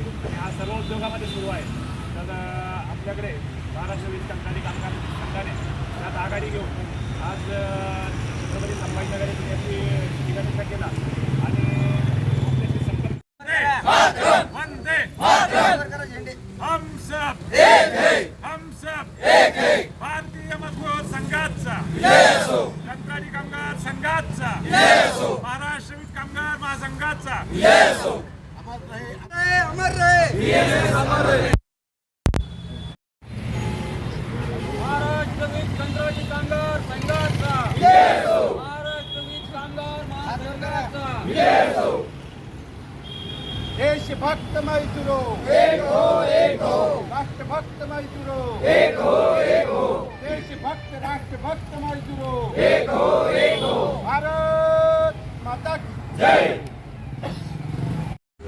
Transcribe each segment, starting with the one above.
आणि हा सर्व उद्योगामध्ये सुरू आहे. तर आपल्याकडे महाराष्ट्र वीज कंत्राटी कामगार संघाने त्यात आघाडी घेऊन आज छत्रपती संभाजीनगर येथे ठिकाणीचा केला आणि आपल्याशी संपर्क वंदे हम सब भारतीय मजदूर संघाचा कंत्राटी कामगार संघाचा महाराष्ट्र वीज कामगार महासंघाचा अमर रहे महाराष्ट्र वीज कंत्राटी कामगार संघाचा महाराष्ट्र वीज कामगार महासंघाचा देशभक्त मजदूरों एक हो राष्ट्रभक्त मजदूरों एक हो देशभक्त राष्ट्रभक्त मजदूरों एक हो भारत माता की जय।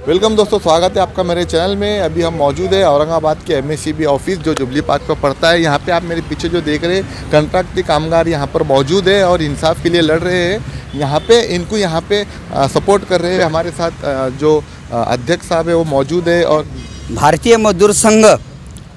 वेलकम दोस्तों, स्वागत है आपका मेरे चैनल में। अभी हम मौजूद है औरंगाबाद के एमएससीबी ऑफिस जो जुबली पार्क पर पड़ता है। यहाँ पे आप मेरे पीछे जो देख रहे हैं कंट्रैक्टी कामगार यहाँ पर मौजूद है और इंसाफ के लिए लड़ रहे हैं। यहाँ पे इनको यहाँ पे सपोर्ट कर रहे हैं। हमारे साथ जो अध्यक्ष साहब है वो मौजूद है। और भारतीय मजदूर संघ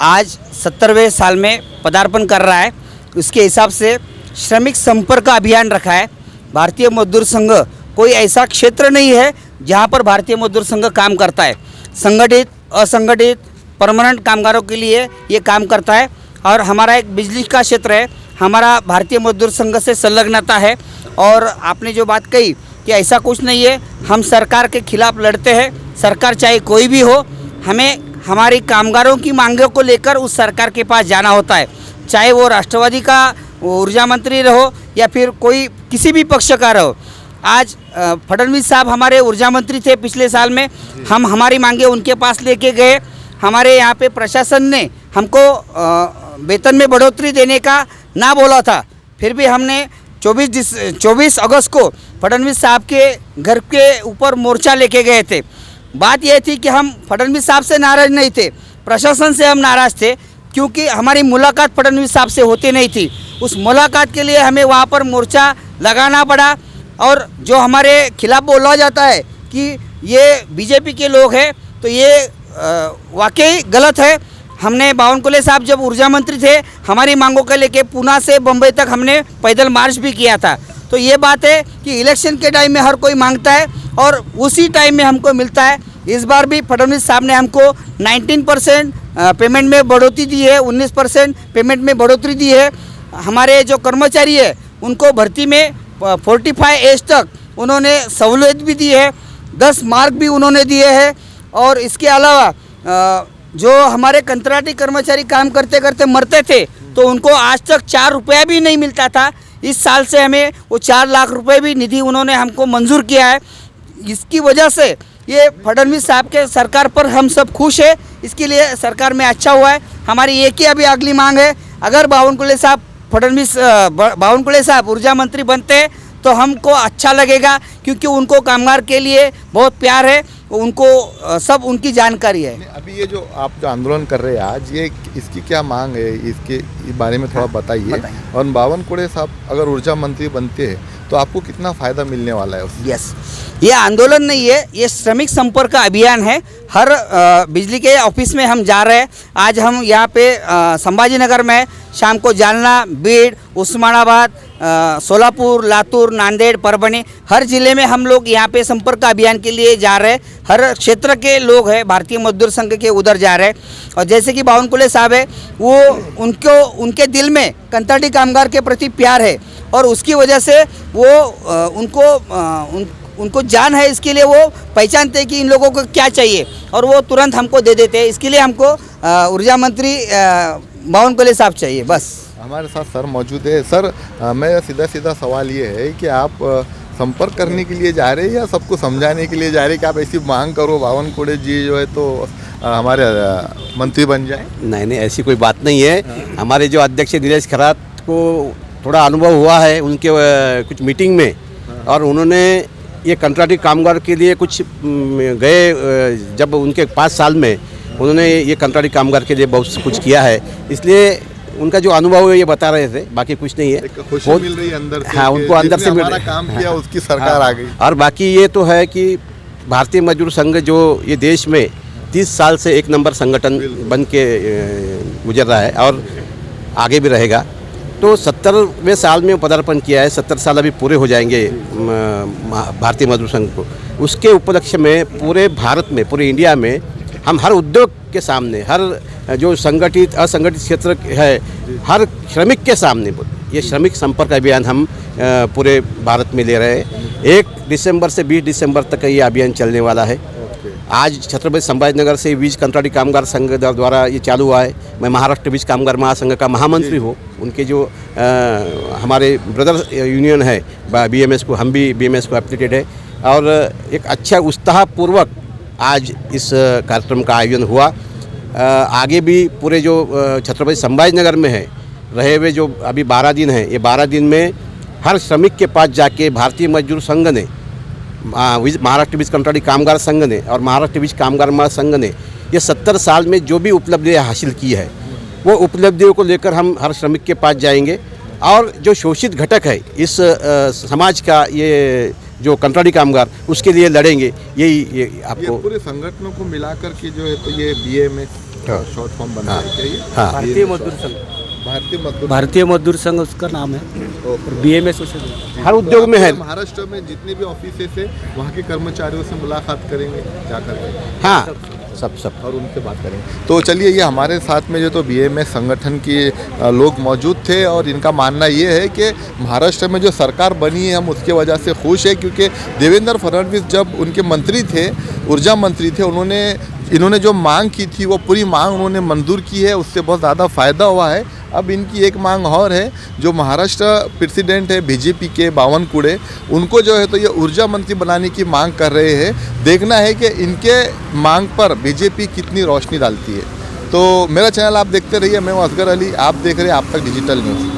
आज 70वें साल में पदार्पण कर रहा है। उसके हिसाब से श्रमिक संपर्क अभियान रखा है। भारतीय मजदूर संघ कोई ऐसा क्षेत्र नहीं है जहाँ पर भारतीय मजदूर संघ काम करता है। संगठित असंगठित परमानेंट कामगारों के लिए ये काम करता है। और हमारा एक बिजली का क्षेत्र है, हमारा भारतीय मजदूर संघ से संलग्नता है। और आपने जो बात कही कि ऐसा कुछ नहीं है, हम सरकार के खिलाफ लड़ते हैं। सरकार चाहे कोई भी हो, हमें हमारी कामगारों की मांगों को लेकर उस सरकार के पास जाना होता है। चाहे वो राष्ट्रवादी का ऊर्जा मंत्री रहो या फिर कोई किसी भी पक्ष का रहो। आज फडणवीस साहब हमारे ऊर्जा मंत्री थे पिछले साल में, हम हमारी मांगे उनके पास लेके गए। हमारे यहाँ पे प्रशासन ने हमको वेतन में बढ़ोतरी देने का ना बोला था, फिर भी हमने 24 अगस्त को फडणवीस साहब के घर के ऊपर मोर्चा लेके गए थे। बात यह थी कि हम फडणवीस साहब से नाराज़ नहीं थे, प्रशासन से हम नाराज़ थे, क्योंकि हमारी मुलाकात फडणवीस साहब से होती नहीं थी। उस मुलाकात के लिए हमें वहाँ पर मोर्चा लगाना पड़ा। और जो हमारे खिलाफ बोला जाता है कि ये बीजेपी के लोग हैं, तो ये वाकई गलत है। हमने बावनकुले साहब जब ऊर्जा मंत्री थे, हमारी मांगों को लेके पुणे से बम्बई तक हमने पैदल मार्च भी किया था। तो ये बात है कि इलेक्शन के टाइम में हर कोई मांगता है और उसी टाइम में हमको मिलता है। इस बार भी फडणवीस साहब ने हमको 19% पेमेंट में बढ़ोतरी दी है, 19% पेमेंट में बढ़ोतरी दी है। हमारे जो कर्मचारी है उनको भर्ती में 45 एज तक उन्होंने सहूलियत भी दी है, 10 मार्क भी उन्होंने दिए हैं। और इसके अलावा जो हमारे कंत्राटी कर्मचारी काम करते करते मरते थे, तो उनको आज तक 4 रुपया भी नहीं मिलता था। इस साल से हमें वो 4 लाख रुपए भी निधि उन्होंने हमको मंजूर किया है। इसकी वजह से ये फडणवीस साहब के सरकार पर हम सब खुश है। इसके लिए सरकार में अच्छा हुआ है। हमारी एक ही अभी अगली मांग है, अगर बावनकुले साहब ऊर्जा मंत्री बनते हैं तो हमको अच्छा लगेगा, क्योंकि उनको कामगार के लिए बहुत प्यार है, उनको सब उनकी जानकारी है। अभी ये जो आप जो आंदोलन कर रहे हैं आज, ये इसकी क्या मांग है, इसके बारे में थोड़ा बताइए। और बावनकुले साहब अगर ऊर्जा मंत्री बनते हैं तो आपको कितना फ़ायदा मिलने वाला है उससे? यस, ये आंदोलन नहीं है, ये श्रमिक संपर्क अभियान है। हर बिजली के ऑफिस में हम जा रहे हैं। आज हम यहाँ पे संभाजी नगर में, शाम को जालना, बीड, उस्मानाबाद, सोलापुर, लातूर, नांदेड़, परभणी, हर ज़िले में हम लोग यहाँ पे संपर्क अभियान के लिए जा रहे हैं। हर क्षेत्र के लोग हैं भारतीय मजदूर संघ के उधर जा रहे हैं। और जैसे कि बावनकुले साहब है, वो उनके दिल में कंत्राटी कामगार के प्रति प्यार है और उसकी वजह से वो उनको जान है। इसके लिए वो पहचानते हैं कि इन लोगों को क्या चाहिए और वो तुरंत हमको दे देते हैं। इसके लिए हमको ऊर्जा मंत्री बावनकुले साहब चाहिए। बस हमारे साथ सर मौजूद है। सर, मैं सीधा सवाल ये है कि आप संपर्क करने के लिए जा रहे हैं या सबको समझाने के लिए जा रहे हैं कि आप ऐसी मांग करो बावनकुले जी जो है तो हमारे मंत्री बन जाए? नहीं, ऐसी कोई बात नहीं है। हमारे जो अध्यक्ष नीलेश खरात को थोड़ा अनुभव हुआ है उनके कुछ मीटिंग में, और उन्होंने ये कंट्राटी कामगार के लिए कुछ गए, जब उनके 5 साल में उन्होंने ये कंट्राटी कामगार के लिए बहुत कुछ किया है। इसलिए उनका जो अनुभव है ये बता रहे थे, बाकी कुछ नहीं है। खुशी मिल रही है अंदर से। हाँ, उनको अंदर से मिल रहा है। काम किया उसकी सरकार आ गई। और बाकी ये तो है कि भारतीय मजदूर संघ जो ये देश में 30 साल से एक नंबर संगठन बन के गुजर रहा है और आगे भी रहेगा। तो 70वें साल में पदार्पण किया है, 70 साल अभी पूरे हो जाएंगे भारतीय मजदूर संघ को। उसके उपलक्ष्य में पूरे भारत में, पूरे इंडिया में हम हर उद्योग के सामने, हर जो संगठित असंगठित क्षेत्र है, हर श्रमिक के सामने ये श्रमिक संपर्क अभियान हम पूरे भारत में ले रहे हैं। 1 दिसंबर से 20 दिसंबर तक ये अभियान चलने वाला है। आज छत्रपति संभाजीनगर से बीज कंत्राटी कामगार संघ द्वारा ये चालू हुआ है। मैं महाराष्ट्र बीज कामगार महासंघ का महामंत्री हूँ। उनके जो हमारे ब्रदर यूनियन है BMS को, हम भी BMS को एप्लीकेटेड है और एक अच्छा उत्साहपूर्वक आज इस कार्यक्रम का आयोजन हुआ। आगे भी पूरे जो छत्रपति संभाजीनगर में है रहे हुए जो अभी 12 दिन हैं, ये 12 दिन में हर श्रमिक के पास जाके भारतीय मजदूर संघ ने, महाराष्ट्र बीज कंत्राटी कामगार संघ ने और महाराष्ट्र बीज कामगार महासंघ ने ये 70 साल में जो भी उपलब्धियाँ हासिल की है वो उपलब्धियों को लेकर हम हर श्रमिक के पास जाएंगे और जो शोषित घटक है इस समाज का, ये जो कंत्राटी कामगार, उसके लिए लड़ेंगे। ये आपको पूरे संगठनों को मिलाकर के जो है तो ये BMS शॉर्ट फॉर्म बना है क्या ये? हाँ, भारतीय मजदूर संघ, भारतीय मजदूर संघ उसका नाम है और BMS उसे हर उद्योग में है। महाराष्ट्र में जितने भी ऑफिस है वहाँ के कर्मचारियों से मुलाकात करेंगे जाकर के, हाँ, सब और उनसे बात करेंगे। तो चलिए, ये हमारे साथ में जो तो BMS संगठन के लोग मौजूद थे और इनका मानना ये है कि महाराष्ट्र में जो सरकार बनी है हम उसके वजह से खुश है, क्योंकि देवेंद्र फडणवीस जब उनके मंत्री थे, ऊर्जा मंत्री थे, इन्होंने जो मांग की थी वो पूरी मांग उन्होंने मंजूर की है, उससे बहुत ज़्यादा फ़ायदा हुआ है। अब इनकी एक मांग और है, जो महाराष्ट्र प्रेसिडेंट है BJP के बावनकुळे, उनको जो है तो ये ऊर्जा मंत्री बनाने की मांग कर रहे हैं। देखना है कि इनके मांग पर BJP कितनी रोशनी डालती है। तो मेरा चैनल आप देखते रहिए, मैं हूं असगर अली, आप देख रहे हैं आप तक डिजिटल न्यूज़।